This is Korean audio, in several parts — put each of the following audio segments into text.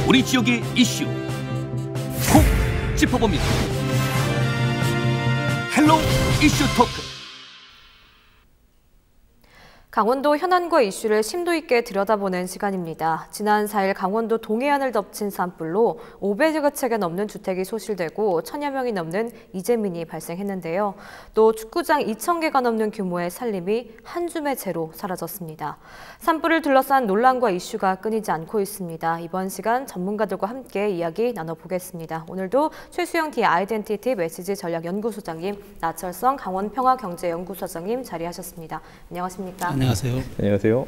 우리 지역의 이슈 콕 짚어봅니다. 헬로 이슈 토크. 강원도 현안과 이슈를 심도 있게 들여다보는 시간입니다. 지난 4일 강원도 동해안을 덮친 산불로 500여 채가 넘는 주택이 소실되고 1000여 명이 넘는 이재민이 발생했는데요. 또 축구장 2000개가 넘는 규모의 산림이 한 줌의 채로 사라졌습니다. 산불을 둘러싼 논란과 이슈가 끊이지 않고 있습니다. 이번 시간 전문가들과 함께 이야기 나눠보겠습니다. 오늘도 최수영 디 아이덴티티 메시지 전략연구소장님, 나철성 강원평화경제연구소장님 자리하셨습니다. 안녕하십니까? 안녕하세요. 안녕하세요.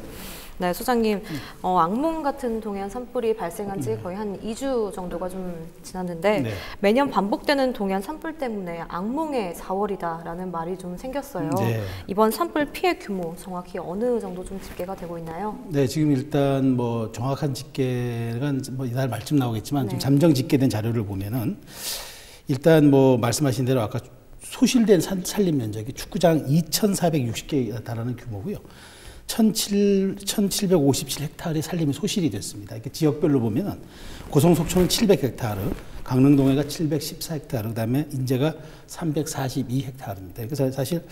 네, 소장님, 악몽 같은 동해안 산불이 발생한 지 거의 한 2주 정도가 좀 지났는데 네. 매년 반복되는 동해안 산불 때문에 악몽의 4월이다라는 말이 좀 생겼어요. 네. 이번 산불 피해 규모 정확히 어느 정도 좀 집계가 되고 있나요? 네, 지금 일단 뭐 정확한 집계가 뭐 이달 말쯤 나오겠지만 네. 지금 잠정 집계된 자료를 보면은 일단 뭐 말씀하신 대로 아까 소실된 산림 면적이 축구장 2,460개에 달하는 규모고요. 1,757헥타르의 산림이 소실이 됐습니다. 이렇게 지역별로 보면 고성 속초는 700헥타르, 강릉 동해가 714헥타르, 그다음에 인제가 342헥타르입니다. 그래서 사실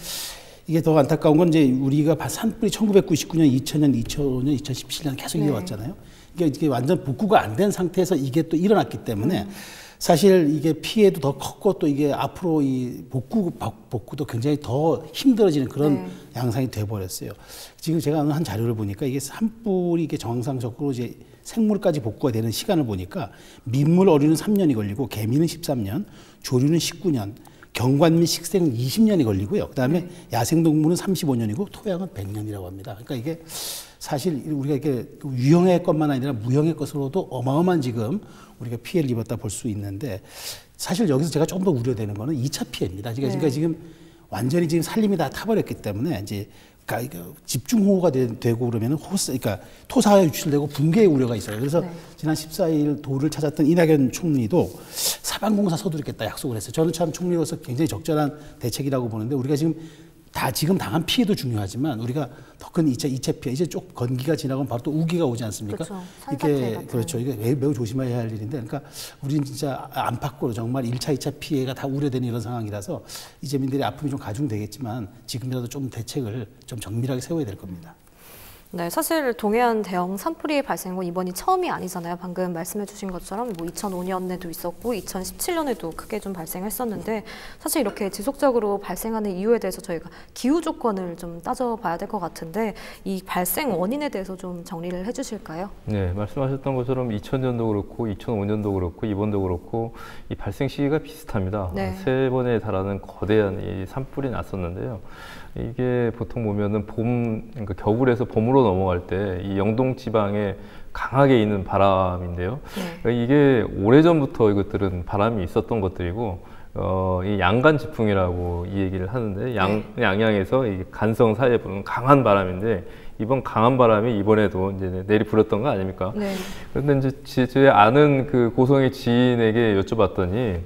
이게 더 안타까운 건 이제 우리가 산불이 1999년, 2000년, 2005년, 2017년 계속 이어왔잖아요. 이게 완전 복구가 안 된 상태에서 이게 또 일어났기 때문에 사실 이게 피해도 더 컸고 또 이게 앞으로 이 복구도 굉장히 더 힘들어지는 그런 양상이 돼버렸어요. 지금 제가 한 자료를 보니까 이게 산불이 이게 정상적으로 이제 생물까지 복구가 되는 시간을 보니까 민물 어류는 3년이 걸리고 개미는 13년, 조류는 19년, 경관 및 식생은 20년이 걸리고요. 그다음에 야생동물은 35년이고 토양은 100년이라고 합니다. 그러니까 이게 사실 우리가 이게 유형의 것만 아니라 무형의 것으로도 어마어마한 지금 우리가 피해를 입었다 볼 수 있는데 사실 여기서 제가 조금 더 우려되는 거는 2차 피해입니다. 그러니까 지금 완전히 지금 산림이 다 타버렸기 때문에 이제 집중호우가 되고 그러면 그러니까 토사가 유출되고 붕괴의 우려가 있어요. 그래서 지난 14일 도를 찾았던 이낙연 총리도 사방공사 서두르겠다 약속을 했어요. 저는 참 총리로서 굉장히 적절한 대책이라고 보는데 우리가 지금 당한 피해도 중요하지만 우리가 더 큰 2차 피해, 이제 좀 건기가 지나가면 바로 또 우기가 오지 않습니까? 그렇죠. 이게 그렇죠. 이게 매우 조심해야 할 일인데, 그러니까 우리는 진짜 안팎으로 정말 1차, 2차 피해가 다 우려되는 이런 상황이라서 이재민들의 아픔이 좀 가중되겠지만 지금이라도 좀 대책을 좀 정밀하게 세워야 될 겁니다. 네, 사실 동해안 대형 산불이 발생한 건 이번이 처음이 아니잖아요. 방금 말씀해 주신 것처럼 뭐 2005년에도 있었고 2017년에도 크게 좀 발생했었는데 사실 이렇게 지속적으로 발생하는 이유에 대해서 저희가 기후 조건을 좀 따져봐야 될 것 같은데 이 발생 원인에 대해서 좀 정리를 해 주실까요? 네, 말씀하셨던 것처럼 2000년도 그렇고 2005년도 그렇고 이번도 그렇고 이 발생 시기가 비슷합니다. 네. 3번에 달하는 거대한 이 산불이 났었는데요. 이게 보통 보면은 그러니까 겨울에서 봄으로 넘어갈 때 이 영동 지방에 강하게 있는 바람인데요. 그러니까 이게 오래전부터 이것들은 바람이 있었던 것들이고, 이 양간 지풍이라고 이 얘기를 하는데 양양에서 이 간성 사이에 부는 강한 바람인데 이번 강한 바람이 이번에도 이제 내리 불었던 거 아닙니까? 네. 그런데 이제 제 아는 그 고성의 지인에게 여쭤봤더니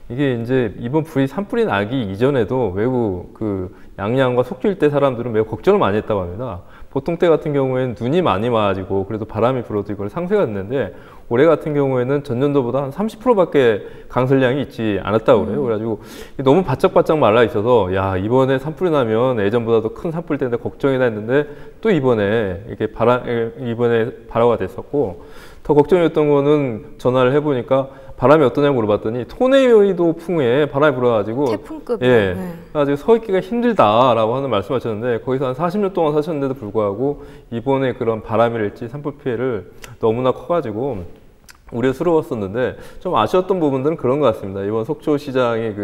이게 이제 이번 산불이 나기 이전에도 매우 그 양양과 속초 일대 사람들은 매우 걱정을 많이 했다고 합니다. 보통 때 같은 경우에는 눈이 많이 와가지고 그래도 바람이 불어도 이걸 상쇄가 됐는데 올해 같은 경우에는 전년도보다 한 30%밖에 강설량이 있지 않았다고 그래요. 그래가지고 너무 바짝바짝 말라 있어서 야, 이번에 산불이 나면 예전보다도 큰 산불 때문에 걱정이다 했는데 또 이번에 이렇게 이번에 발화가 됐었고, 더 걱정이었던 거는 전화를 해보니까 바람이 어떠냐고 물어봤더니 토네이도 풍에 바람이 불어가지고 태풍급 그래가지고 서 있기가 힘들다라고 하는 말씀하셨는데 거기서 한 40년 동안 사셨는데도 불구하고 이번에 그런 바람이랄지 산불 피해를 너무나 커가지고 우려스러웠었는데 좀 아쉬웠던 부분들은 그런 것 같습니다. 이번 속초시장의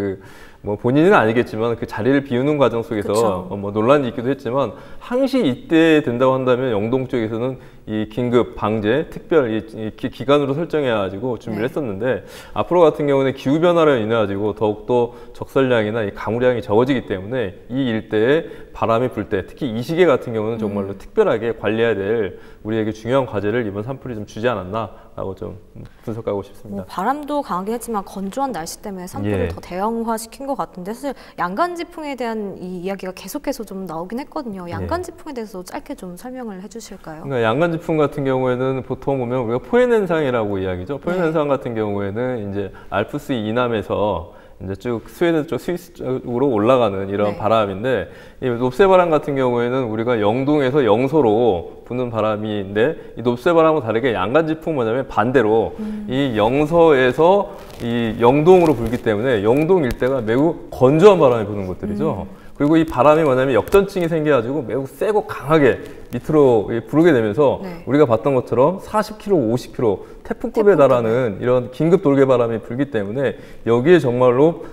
뭐 본인은 아니겠지만 그 자리를 비우는 과정 속에서 뭐 논란이 있기도 했지만 항시 이때 된다고 한다면 영동 쪽에서는 이 긴급 방제 특별 이 기간으로 설정해가지고 준비를 했었는데 앞으로 같은 경우는 기후 변화로 인해 가지고 더욱더 적설량이나 이 강우량이 적어지기 때문에 이 일대에 바람이 불 때 특히 이 시기 같은 경우는 정말로 특별하게 관리해야 될 우리에게 중요한 과제를 이번 산불이 좀 주지 않았나라고 좀 분석하고 싶습니다. 뭐 바람도 강하게 했지만 건조한 날씨 때문에 산불을 더 대형화시킨 것 것 같은데 사실 양간지풍에 대한 이 이야기가 계속해서 좀 나오긴 했거든요. 양간지풍에 대해서 짧게 좀 설명을 해주실까요? 그러니까 양간지풍 같은 경우에는 보통 보면 우리가 포현현상이라고 이야기죠. 포현현상 같은 경우에는 이제 알프스 이남에서 이제 쭉 스웨덴 쪽, 스위스 쪽으로 올라가는 이런 바람인데, 이 높새바람 같은 경우에는 우리가 영동에서 영서로 부는 바람인데, 이 높새바람과 다르게 양간지풍은 뭐냐면 반대로 이 영서에서 이 영동으로 불기 때문에 영동 일대가 매우 건조한 바람이 부는 곳들이죠. 그리고 이 바람이 뭐냐면 역전층이 생겨가지고 매우 세고 강하게 밑으로 부르게 되면서 우리가 봤던 것처럼 40km, 50km 태풍급에 달하는 이런 긴급 돌개 바람이 불기 때문에 여기에 정말로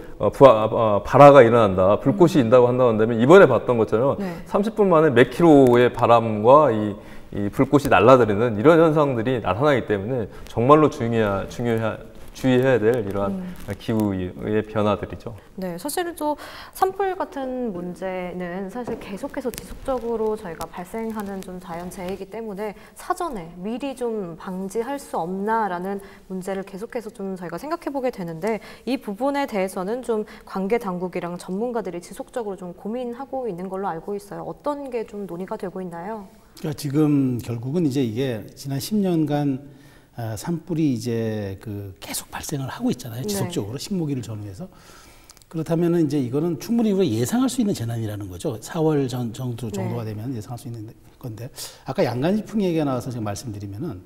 발화가 일어난다, 불꽃이 인다고 한다면 이번에 봤던 것처럼 30분 만에 몇 킬로의 바람과 이 불꽃이 날아다니는 이런 현상들이 나타나기 때문에 정말로 주의해야 될 이러한 기후의 변화들이죠. 네, 사실은 또 산불 같은 문제는 사실 계속해서 지속적으로 저희가 발생하는 좀 자연재해이기 때문에 사전에 미리 좀 방지할 수 없나라는 문제를 계속해서 좀 저희가 생각해 보게 되는데, 이 부분에 대해서는 좀 관계 당국이랑 전문가들이 지속적으로 좀 고민하고 있는 걸로 알고 있어요. 어떤 게 좀 논의가 되고 있나요? 그러니까 지금 결국은 이제 이게 지난 10년간 산불이 이제 계속 발생을 하고 있잖아요. 지속적으로 식목일을 전후해서. 그렇다면은 이제 이거는 충분히 우리가 예상할 수 있는 재난이라는 거죠. 4월 정도가 되면 예상할 수 있는 건데, 아까 양간지풍 얘기가 나와서 제가 말씀드리면은,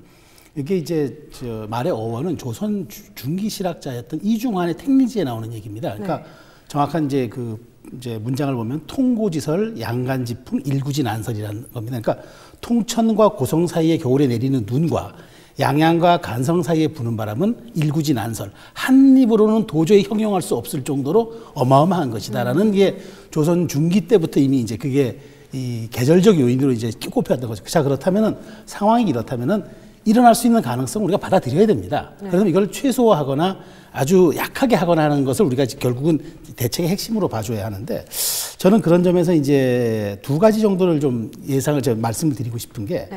이게 이제 말의 어원은 조선 중기 실학자였던 이중환의 택리지에 나오는 얘기입니다. 그러니까 정확한 이제 이제 문장을 보면 통고지설 양간지풍 일구지 난설이라는 겁니다. 그러니까 통천과 고성 사이에 겨울에 내리는 눈과 양양과 간성 사이에 부는 바람은 일구지 난설, 한 입으로는 도저히 형용할 수 없을 정도로 어마어마한 것이다라는 게 조선 중기 때부터 이미 이제 그게 이 계절적 요인으로 이제 꼽혔던 거죠. 자, 그렇다면은 상황이 이렇다면은 일어날 수 있는 가능성을 우리가 받아들여야 됩니다. 그래서 이걸 최소화하거나 아주 약하게 하거나 하는 것을 우리가 결국은 대책의 핵심으로 봐줘야 하는데, 저는 그런 점에서 이제 두 가지 정도를 좀 예상을 제가 말씀을 드리고 싶은 게,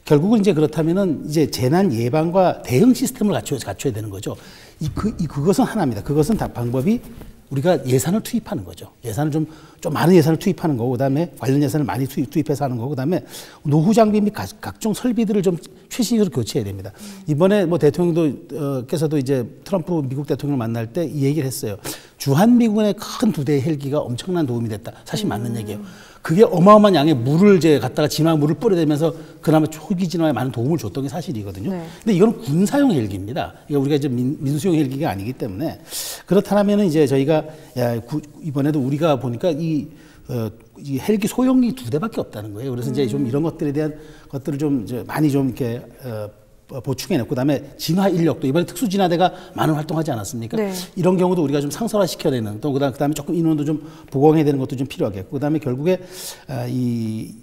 결국은 이제 그렇다면은 이제 재난 예방과 대응 시스템을 갖춰야 되는 거죠. 그것은 하나입니다. 그것은 다 방법이 우리가 예산을 투입하는 거죠. 예산을 좀 많은 예산을 투입하는 거고, 그다음에 관련 예산을 많이 투입해서 하는 거고, 그다음에 노후 장비 및 각종 설비들을 좀 최신식으로 교체해야 됩니다. 이번에 뭐 대통령께서도 이제 트럼프 미국 대통령을 만날 때 이 얘기를 했어요. 주한미군의 큰 2대의 헬기가 엄청난 도움이 됐다. 사실 맞는 얘기예요. 그게 어마어마한 양의 물을 이제 갖다가 진화물을 뿌려대면서 그나마 초기 진화에 많은 도움을 줬던 게 사실이거든요. 근데 이건 군사용 헬기입니다. 이거 우리가 이제 민수용 헬기가 아니기 때문에, 그렇다면은 이제 저희가 이번에도 우리가 보니까 이 헬기 소형이 2대밖에 없다는 거예요. 그래서 이제 좀 이런 것들에 대한 것들을 좀 이제 많이 좀 이렇게 보충해냈고, 그다음에 진화 인력도 이번에 특수진화대가 많은 활동하지 않았습니까? 이런 경우도 우리가 좀 상설화 시켜내는, 또 그다음에 조금 인원도 좀 보강해야 되는 것도 좀 필요하겠고, 그다음에 결국에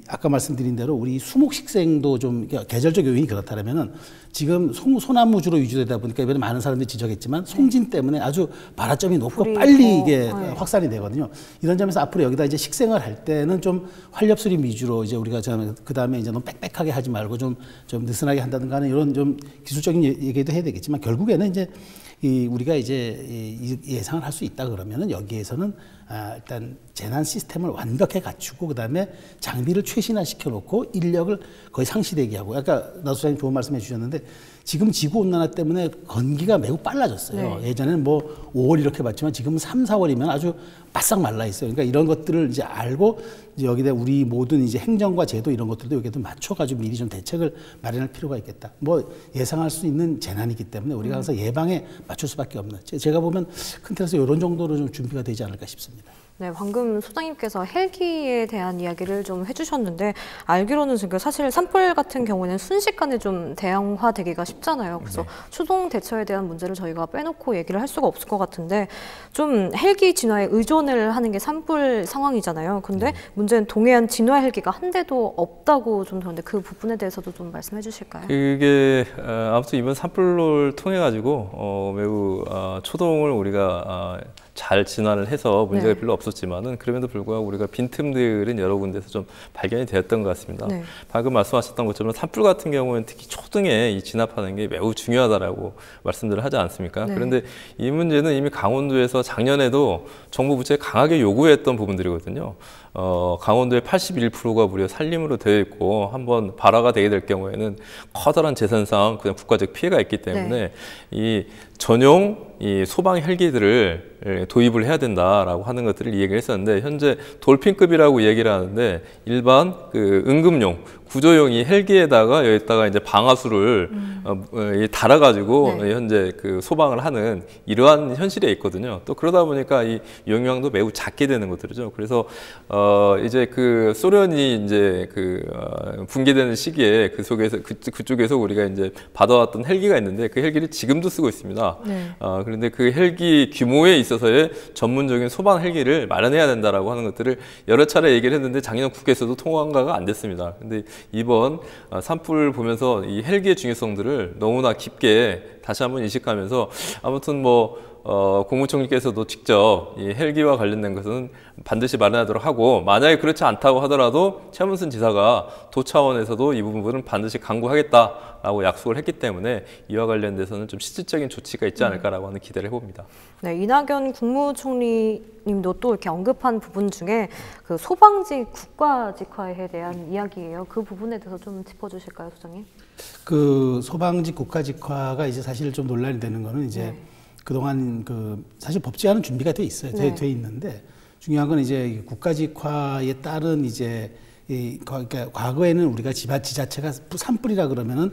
아까 말씀드린 대로 우리 수목식생도 좀 계절적 요인이 그렇다면은 지금 소나무주로 위주되다 보니까 이번에 많은 사람들이 지적했지만 송진 때문에 아주 발화점이 높고 빨리 이게 확산이 되거든요. 이런 점에서 앞으로 여기다 이제 식생을 할 때는 좀 활엽수림 위주로 이제 우리가 그 다음에 이제 너무 빽빽하게 하지 말고 좀 느슨하게 한다든가 하는 이런 좀 기술적인 얘기도 해야 되겠지만, 결국에는 이제 우리가 이제 예상을 할 수 있다 그러면은 여기에서는 일단 재난 시스템을 완벽하게 갖추고, 그다음에 장비를 최신화 시켜놓고 인력을 거의 상시되게 하고, 아까 나 소장님 좋은 말씀해 주셨는데 지금 지구온난화 때문에 건기가 매우 빨라졌어요. 예전에는 뭐 5월 이렇게 봤지만 지금은 3, 4월이면 아주 바싹 말라 있어요. 그러니까 이런 것들을 이제 알고 이제 여기다 우리 모든 이제 행정과 제도 이런 것들도 여기에도 맞춰가지고 미리 좀 대책을 마련할 필요가 있겠다. 뭐 예상할 수 있는 재난이기 때문에 우리가 항상 예방에 맞출 수밖에 없는, 제가 보면 큰 틀에서 이런 정도로 좀 준비가 되지 않을까 싶습니다. 네, 방금 소장님께서 헬기에 대한 이야기를 좀 해주셨는데, 알기로는 지금 사실 산불 같은 경우는 순식간에 좀 대형화되기가 쉽잖아요. 그래서 추동 대처에 대한 문제를 저희가 빼놓고 얘기를 할 수가 없을 것 같은데, 좀 헬기 진화에 의존을 하는 게 산불 상황이잖아요. 근데 문제는 동해안 진화 헬기가 한 대도 없다고 좀 들었는데, 그 부분에 대해서도 좀 말씀해 주실까요? 그게 아무튼 이번 산불을 통해 가지고 매우 초동을 우리가 잘 진화를 해서 문제가 네. 별로 없었지만은 그럼에도 불구하고 우리가 빈틈들은 여러 군데서 좀 발견이 되었던 것 같습니다. 네. 방금 말씀하셨던 것처럼 산불 같은 경우는 특히 초등에 이 진압하는 게 매우 중요하다라고 말씀들을 하지 않습니까? 네. 그런데 이 문제는 이미 강원도에서 작년에도 정부 부처에 강하게 요구했던 부분들이거든요. 강원도의 81%가 무려 산림으로 되어 있고 한번 발화가 되게 될 경우에는 커다란 재산상 그냥 국가적 피해가 있기 때문에 네. 이 전용 이 소방 헬기들을 도입을 해야 된다라고 하는 것들을 이 얘기를 했었는데 현재 돌핀급이라고 얘기를 하는데 일반 그 응급용 구조용 이 헬기에다가 여기다가 이제 방아수를 달아가지고 네. 현재 그 소방을 하는 이러한 현실에 있거든요. 또 그러다 보니까 이 용량도 매우 작게 되는 것들이죠. 그래서 이제 그 소련이 이제 그 붕괴되는 시기에 그 속에서 그쪽에서 우리가 이제 받아왔던 헬기가 있는데 그 헬기를 지금도 쓰고 있습니다. 네. 그런데 그 헬기 규모에 있어서의 전문적인 소방 헬기를 마련해야 된다라고 하는 것들을 여러 차례 얘기를 했는데 작년 국회에서도 통과가 안 됐습니다. 근데 이번 산불 보면서 이 헬기의 중요성들을 너무나 깊게 다시 한번 인식하면서 아무튼 뭐 국무총리께서도 직접 이 헬기와 관련된 것은 반드시 마련하도록 하고 만약에 그렇지 않다고 하더라도 최문순 지사가 도 차원에서도 이 부분은 반드시 강구하겠다라고 약속을 했기 때문에 이와 관련돼서는 좀 실질적인 조치가 있지 않을까라고 하는 기대를 해봅니다. 네, 이낙연 국무총리님도 또 이렇게 언급한 부분 중에 그 소방직 국가직화에 대한 이야기예요. 그 부분에 대해서 좀 짚어주실까요, 소장님? 그 소방직 국가직화가 이제 사실 좀 논란이 되는 거는 이제 네. 그동안 그 사실 법제화는 준비가 돼 있어요. 네. 돼 있는데 중요한 건 이제 국가직화에 따른 이제 그러니까 과거에는 우리가 지자체가 산불이라 그러면은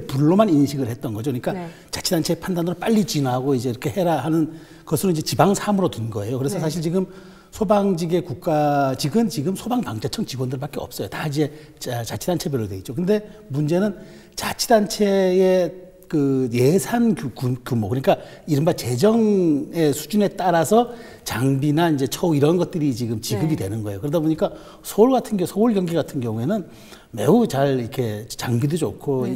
불로만 인식을 했던 거죠. 그러니까 네. 자치단체의 판단으로 빨리 진화하고 이제 이렇게 해라 하는 것으로 이제 지방사무로 둔 거예요. 그래서 네. 사실 지금 소방직의 국가직은 지금 소방방재청 직원들밖에 없어요. 다 이제 자치단체별로 돼 있죠. 근데 문제는 자치단체의 그 예산 규모 그러니까 이른바 재정의 수준에 따라서 장비나 이제 처우 이런 것들이 지금 지급이 네. 되는 거예요. 그러다 보니까 서울 경기 같은 경우에는 매우 잘 이렇게 장비도 좋고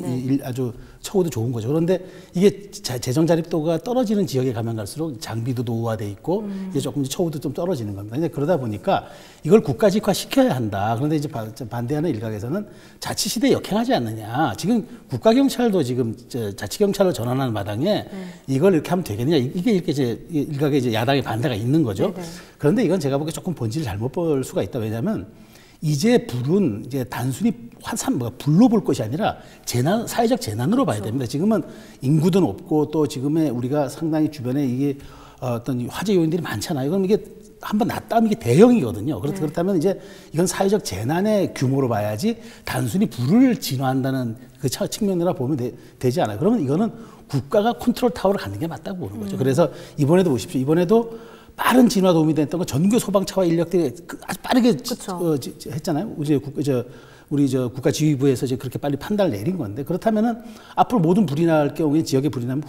아주 처우도 좋은 거죠. 그런데 이게 재정 자립도가 떨어지는 지역에 가면 갈수록 장비도 노후화돼 있고 이제 조금 처우도 좀 떨어지는 겁니다. 근데 그러다 보니까 이걸 국가직화 시켜야 한다. 그런데 이제 반대하는 일각에서는 자치시대에 역행하지 않느냐. 지금 국가경찰도 지금 자치경찰로 전환하는 마당에 이걸 이렇게 하면 되겠느냐. 이게 이렇게 이제 일각의 이제 야당의 반대가 있는 거죠. 네네. 그런데 이건 제가 보기에 조금 본질을 잘못 볼 수가 있다. 왜냐하면 이제 불은 이제 단순히 불로 볼 것이 아니라 사회적 재난으로 봐야 됩니다. 지금은 인구도 높고 또 지금의 우리가 상당히 주변에 이게 어떤 화재 요인들이 많잖아요. 그럼 이게 한번 났다면 이게 대형이거든요. 그렇다면 이제 이건 사회적 재난의 규모로 봐야지 단순히 불을 진화한다는 그 측면으로 보면 되지 않아요. 그러면 이거는 국가가 컨트롤 타워를 갖는 게 맞다고 보는 거죠. 그래서 이번에도 보십시오. 이번에도 빠른 진화 도움이 됐던 건 전교 소방차와 인력들이 아주 빠르게 했잖아요. 우리 국가지휘부에서 이제 그렇게 빨리 판단을 내린 건데 그렇다면은 앞으로 모든 불이 날 경우에 지역에 불이 나면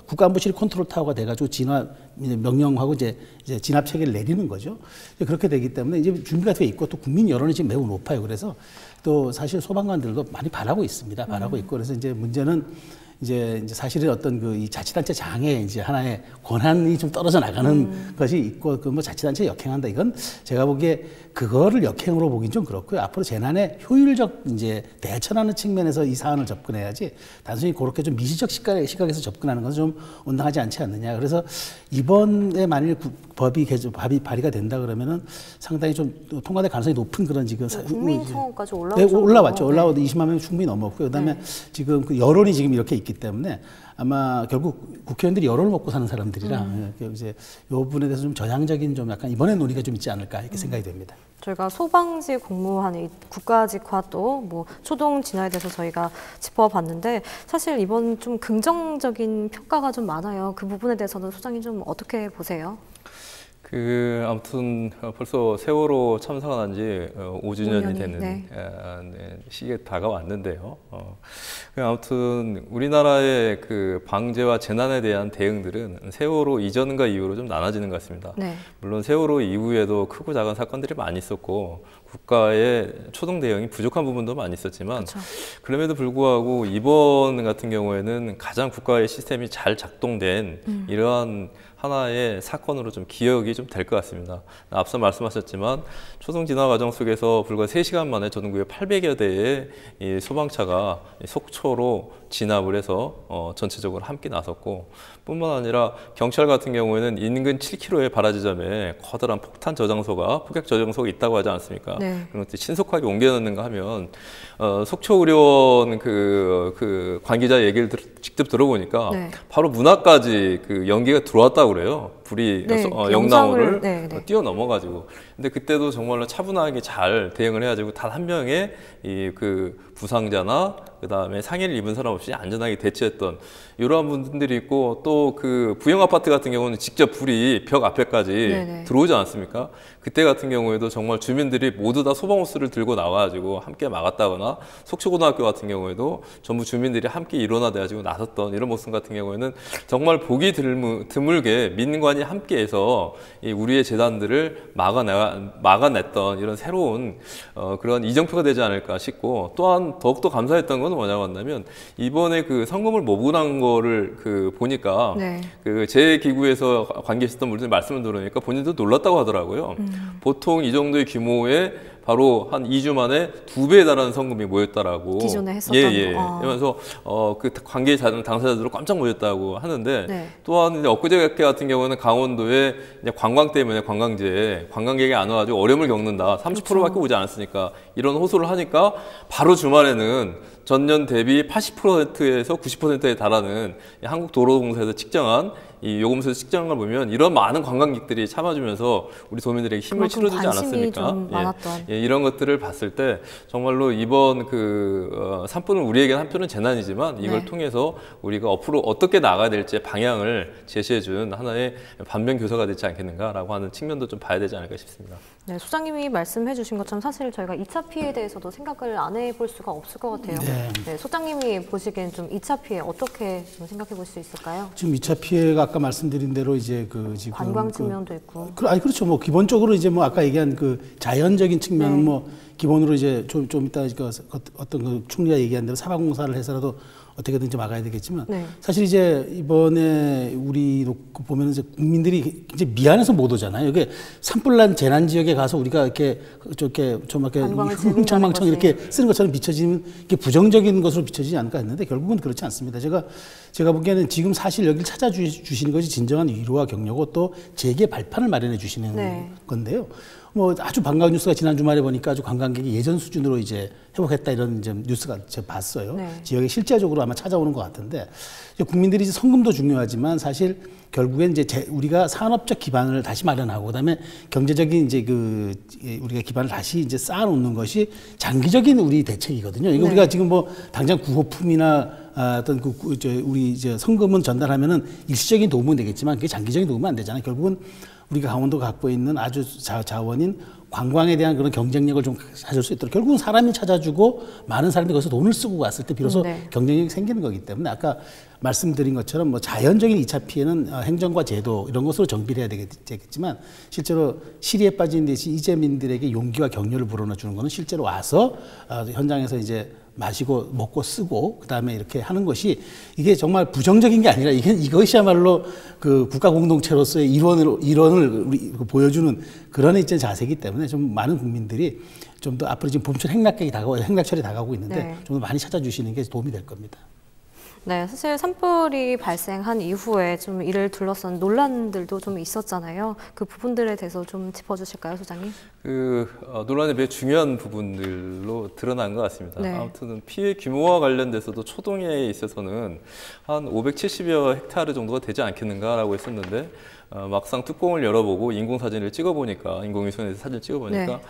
국가안보실이 컨트롤 타워가 돼가지고 진화 명령하고 이제 진압 체계를 내리는 거죠. 그렇게 되기 때문에 이제 준비가 돼 있고 또 국민 여론이 지금 매우 높아요. 그래서 또 사실 소방관들도 많이 바라고 있습니다. 바라고 있고 그래서 이제 문제는 이제 사실은 어떤 이 자치단체 장에 이제 하나의 권한이 좀 떨어져 나가는 것이 있고 그 뭐 자치단체 역행한다 이건 제가 보기에 그거를 역행으로 보긴 좀 그렇고요. 앞으로 재난에 효율적 이제 대처하는 측면에서 이 사안을 접근해야지 단순히 그렇게 좀 미시적 시각에서 접근하는 것은 좀 온당하지 않지 않느냐. 그래서 이번에 만일 법이 발의가 된다 그러면은 상당히 좀 통과될 가능성이 높은 그런 지금 국민 청원까지 네, 올라왔죠. 올라와도 20만 명 충분히 넘었고요. 그다음에 지금 그 여론이 지금 이렇게 있기 때문에 아마 결국 국회의원들이 여론을 먹고 사는 사람들이라 이제 이 부분에 대해서 좀 전향적인 좀 약간 이번에 논의가 좀 있지 않을까 이렇게 생각이 됩니다. 저희가 소방직 공무원 국가직화 또 뭐 초동 진화에 대해서 저희가 짚어봤는데 사실 이번 좀 긍정적인 평가가 좀 많아요. 그 부분에 대해서는 소장님 좀 어떻게 보세요? 아무튼 벌써 세월호 참사가 난 지 5주년이 되는 시기에 다가왔는데요. 아무튼 우리나라의 그 방재와 재난에 대한 대응들은 세월호 이전과 이후로 좀 나눠지는 것 같습니다. 네. 물론 세월호 이후에도 크고 작은 사건들이 많이 있었고 국가의 초동 대응이 부족한 부분도 많이 있었지만 그렇죠. 그럼에도 불구하고 이번 같은 경우에는 가장 국가의 시스템이 잘 작동된 이러한 하나의 사건으로 좀 기억이 좀 될 것 같습니다. 앞서 말씀하셨지만 초동 진화 과정 속에서 불과 3시간 만에 전국에 800여 대의 이 소방차가 속초로 진압을 해서 전체적으로 함께 나섰고, 뿐만 아니라 경찰 같은 경우에는 인근 7km의 발화지점에 커다란 폭탄 저장소가, 폭격 저장소가 있다고 하지 않습니까? 네. 그런 것들 신속하게 옮겨놓는가 하면 속초의료원 그 관계자 얘기를 직접 들어보니까 네. 바로 문 앞까지 그 연기가 들어왔다고 그래요. 불이 네, 영상을 네, 네. 뛰어넘어가지고. 근데 그때도 정말로 차분하게 잘 대응을 해가지고 단 한 명의 그 부상자나 그 다음에 상해를 입은 사람 없이 안전하게 대처했던 이러한 분들이 있고, 또 그 부영 아파트 같은 경우는 직접 불이 벽 앞에까지 네네. 들어오지 않습니까? 그때 같은 경우에도 정말 주민들이 모두 다 소방호스를 들고 나와가지고 함께 막았다거나, 속초고등학교 같은 경우에도 전부 주민들이 함께 일어나가지고 나섰던 이런 모습 같은 경우에는 정말 보기 드물게 민관이 함께해서 이 우리의 재단들을 막아냈던 이런 새로운 그런 이정표가 되지 않을까 싶고, 또한 더욱더 감사했던 건 뭐냐고 한다면 이번에 그 성금을 모분한 거를 그 보니까 네. 그 제 기구에서 관계 있었던 분들 말씀을 들으니까 본인도 놀랐다고 하더라고요. 보통 이 정도의 규모의 바로 한 2주 만에 2배에 달하는 성금이 모였다라고. 기존에 했었던 예. 거. 그러면서 그 관계 당사자들은 깜짝 놀랐다고 하는데, 네. 또한 이제 엊그제 같은 경우는 강원도에 이제 관광 때문에 관광객이 안 와가지고 어려움을 겪는다. 30%밖에 오지 않았으니까 이런 호소를 하니까 바로 주말에는 전년 대비 80%에서 90%에 달하는 한국도로공사에서 측정한 이 요금소에서 측정한 걸 보면 이런 많은 관광객들이 참아주면서 우리 도민들에게 힘을 실어주지 않았습니까? 좀 많았던. 이런 것들을 봤을 때 정말로 이번 산불은 우리에게는 한편은 재난이지만 이걸 네. 통해서 우리가 앞으로 어떻게 나가야 될지 방향을 제시해준 하나의 반면 교사가 되지 않겠는가라고 하는 측면도 좀 봐야 되지 않을까 싶습니다. 네, 소장님이 말씀해 주신 것처럼 사실 저희가 2차 피해에 대해서도 생각을 안 해볼 수가 없을 것 같아요. 네, 소장님이 보시기엔 좀 2차 피해 어떻게 좀 생각해 볼 수 있을까요? 지금 2차 피해가 아까 말씀드린 대로 이제 지금 관광 측면도 있고. 그렇죠. 뭐 기본적으로 이제 뭐 아까 얘기한 그 자연적인 측면은 네. 뭐 기본으로 이제 좀 이따 어떤 그 총리가 얘기한 대로 사방공사를 해서라도 어떻게든지 막아야 되겠지만, 네. 사실 이제 이번에 우리 놓고 보면 이제 국민들이 이제 미안해서 못 오잖아요. 이게 산불난 재난 지역에 가서 우리가 이렇게 좀 이렇게 흥청망청 이렇게 쓰는 것처럼 비춰지면 이게 부정적인 것으로 비춰지지 않을까 했는데 결국은 그렇지 않습니다. 제가 보기에는 지금 사실 여기를 찾아주시는 것이 진정한 위로와 격려고 또 재개 발판을 마련해 주시는 네. 건데요. 뭐 아주 반가운 뉴스가 지난 주말에 보니까 아주 관광객이 예전 수준으로 이제 회복했다 이런 이제 뉴스가 제가 봤어요. 네. 지역에 실제적으로 아마 찾아오는 것 같은데, 국민들이 이제 성금도 중요하지만 사실 결국엔 이제 우리가 산업적 기반을 다시 마련하고 그다음에 경제적인 이제 우리가 기반을 다시 이제 쌓아놓는 것이 장기적인 우리 대책이거든요. 이거 네. 우리가 지금 뭐 당장 구호품이나 어떤 우리 이제 성금은 전달하면은 일시적인 도움은 되겠지만 그게 장기적인 도움은 안 되잖아요. 결국은 우리가 강원도가 갖고 있는 아주 자원인 관광에 대한 그런 경쟁력을 좀 찾을 수 있도록 결국은 사람이 찾아주고 많은 사람들이 거기서 돈을 쓰고 왔을 때 비로소 네. 경쟁력이 생기는 거기 때문에 아까 말씀드린 것처럼 뭐 자연적인 2차 피해는 행정과 제도 이런 것으로 정비를 해야 되겠지만 실제로 시리에 빠진 듯이 이재민들에게 용기와 격려를 불어넣어 주는 거는 실제로 와서 현장에서 이제 마시고 먹고 쓰고 그다음에 이렇게 하는 것이 이게 정말 부정적인 게 아니라 이것이야말로 그 국가 공동체로서의 일원을 보여주는 그런 이제 자세이기 때문에 좀 많은 국민들이 좀 더 앞으로 지금 봄철 행락철이 다가오고 있는데 네. 좀 더 많이 찾아주시는 게 도움이 될 겁니다. 네, 사실 산불이 발생한 이후에 좀 이를 둘러싼 논란들도 좀 있었잖아요. 그 부분들에 대해서 좀 짚어주실까요, 소장님? 논란이 매우 중요한 부분들로 드러난 것 같습니다. 네. 아무튼 피해 규모와 관련돼서도 초동에 있어서는 한 570여 헥타르 정도가 되지 않겠는가라고 했었는데 막상 뚜껑을 열어보고 인공사진을 찍어보니까 인공위성에서 사진을 찍어보니까 네.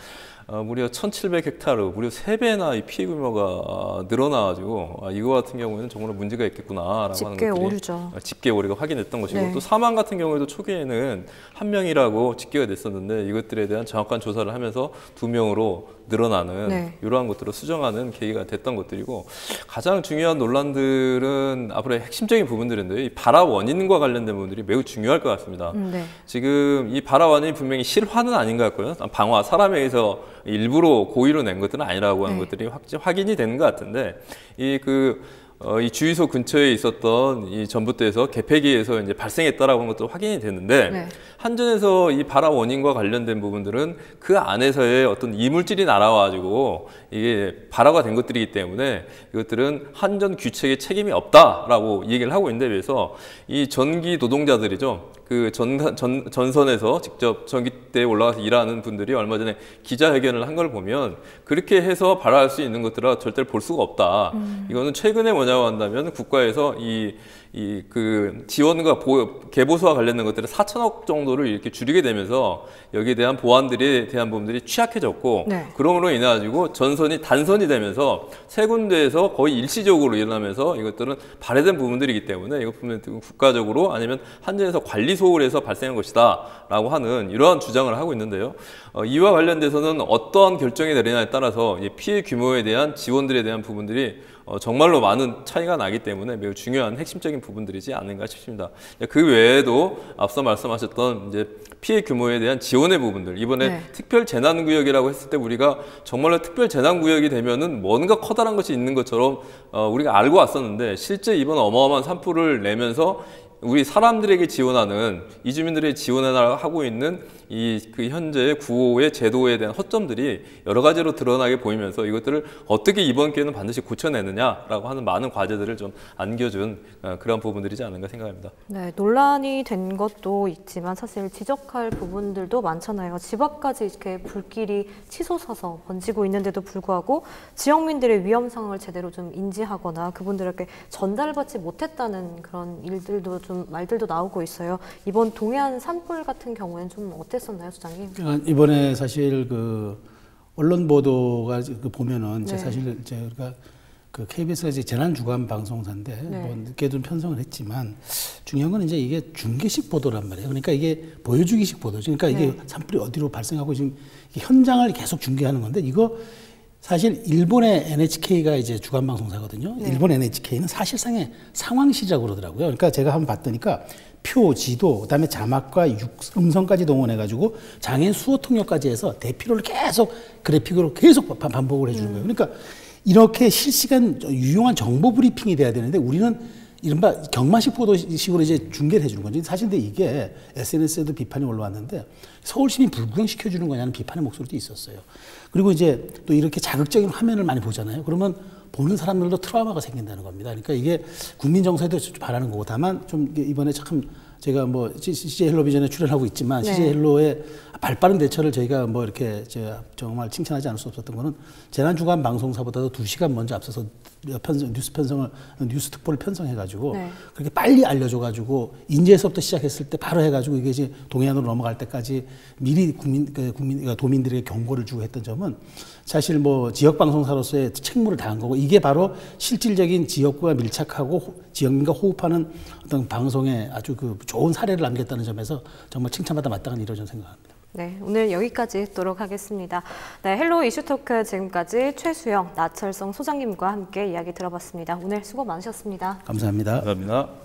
무려 1,700헥타르, 무려 3배나 이 피해 규모가 늘어나가지고 이거 같은 경우에는 정말 문제가 있겠구나라고 하는 것들이 집계오류죠. 집계오류가 확인됐던 것이고 네. 또 사망 같은 경우에도 초기에는 1명이라고 집계가 됐었는데 이것들에 대한 정확한 조사를 하면서 2명으로 늘어나는 네. 이러한 것들을 수정하는 계기가 됐던 것들이고, 가장 중요한 논란들은 앞으로의 핵심적인 부분들인데요. 이 발화 원인과 관련된 부분들이 매우 중요할 것 같습니다. 네. 지금 이 발화 원인이 분명히 실화는 아닌 것 같고요. 방화, 사람에 의해서 일부러 고의로 낸 것들은 아니라고 하는 네. 것들이 확인이 되는 것 같은데 이 주유소 근처에 있었던 이 전봇대에서 개폐기에서 이제 발생했다라고 하는 것도 확인이 됐는데 네. 한전에서 이 발화 원인과 관련된 부분들은 그 안에서의 어떤 이물질이 날아와가지고 이게 발화가 된 것들이기 때문에 이것들은 한전 규칙에 책임이 없다라고 얘기를 하고 있는데 비해서 이 전기 노동자들이죠. 그 전선에서 직접 전기대에 올라가서 일하는 분들이 얼마 전에 기자회견을 한 걸 보면 그렇게 해서 발화할 수 있는 것들은 절대로 볼 수가 없다. 이거는 최근에 뭐냐고 한다면 국가에서 그 지원과 개보수와 관련된 것들을 4천억 정도를 이렇게 줄이게 되면서 여기에 대한 보안들에 대한 부분들이 취약해졌고 네. 그러므로 인해 가지고 전선이 단선이 되면서 세 군데에서 거의 일시적으로 일어나면서 이것들은 발해된 부분들이기 때문에 이것 보면 국가적으로 아니면 한전에서 관리 소홀해서 발생한 것이다 라고 하는 이러한 주장을 하고 있는데요. 이와 관련돼서는 어떠한 결정이 내리냐에 따라서 피해 규모에 대한 지원들에 대한 부분들이 정말로 많은 차이가 나기 때문에 매우 중요한 핵심적인 부분들이지 않은가 싶습니다. 그 외에도 앞서 말씀하셨던 이제 피해 규모에 대한 지원의 부분들, 이번에 네. 특별 재난구역이라고 했을 때 우리가 정말로 특별 재난구역이 되면은 뭔가 커다란 것이 있는 것처럼 우리가 알고 왔었는데 실제 이번 어마어마한 산불을 내면서 우리 사람들에게 지원하는 이주민들에게 지원하고 있는 그 현재 구호의 제도에 대한 허점들이 여러 가지로 드러나게 보이면서 이것들을 어떻게 이번 기회는 반드시 고쳐내느냐라고 하는 많은 과제들을 좀 안겨준 그런 부분들이지 않은가 생각합니다. 네, 논란이 된 것도 있지만 사실 지적할 부분들도 많잖아요. 집 앞까지 이렇게 불길이 치솟아서 번지고 있는데도 불구하고 지역민들의 위험 상황을 제대로 좀 인지하거나 그분들에게 전달받지 못했다는 그런 일들도 좀 말들도 나오고 있어요. 이번 동해안 산불 같은 경우에는 좀 어땠었나요, 소장님? 이번에 사실 그 언론 보도가 보면은 네. 사실 우리가 그 KBS가 이제 재난 주간 방송사인데 네. 뭐 늦게 좀 편성을 했지만 중요한 건 이제 이게 중계식 보도란 말이에요. 그러니까 이게 보여주기식 보도죠. 그러니까 이게 네. 산불이 어디로 발생하고 지금 현장을 계속 중계하는 건데 이거 사실 일본의 NHK가 이제 주간 방송사거든요. 네. 일본 NHK는 사실상의 상황시라고 그러더라고요. 그러니까 제가 한번 봤더니까 표, 지도, 그다음에 자막과 음성까지 동원해가지고 장애인 수호 통역까지 해서 대피로를 계속 그래픽으로 계속 반복을 해주는 거예요. 그러니까 이렇게 실시간 유용한 정보 브리핑이 돼야 되는데 우리는 이른바 경마식 보도식으로 이제 중계를 해주는 거죠. 사실 근데 이게 SNS에도 비판이 올라왔는데 서울시민 불구경시켜주는 거냐는 비판의 목소리도 있었어요. 그리고 이제 또 이렇게 자극적인 화면을 많이 보잖아요. 그러면 보는 사람들도 트라우마가 생긴다는 겁니다. 그러니까 이게 국민 정서에도 바라는 거고 다만 좀 이번에 참 제가 뭐 CJ 헬로비전에 출연하고 있지만 네. CJ 헬로의 발빠른 대처를 저희가 뭐 이렇게 정말 칭찬하지 않을 수 없었던 거는 재난주간 방송사보다도 2시간 먼저 앞서서 뉴스 특보를 편성해가지고 네. 그렇게 빨리 알려줘가지고 인제에서부터 시작했을 때 바로 해가지고 이게 이제 동해안으로 넘어갈 때까지 미리 도민들에게 경고를 주고 했던 점은 사실 뭐 지역 방송사로서의 책무를 다한 거고 이게 바로 실질적인 지역과 밀착하고 지역민과 호흡하는 어떤 방송에 아주 그 좋은 사례를 남겼다는 점에서 정말 칭찬받아 마땅한 일이라고 저는 생각합니다. 네, 오늘 여기까지 듣도록 하겠습니다. 네, 헬로 이슈토크 지금까지 최수영, 나철성 소장님과 함께 이야기 들어봤습니다. 오늘 수고 많으셨습니다. 감사합니다. 감사합니다.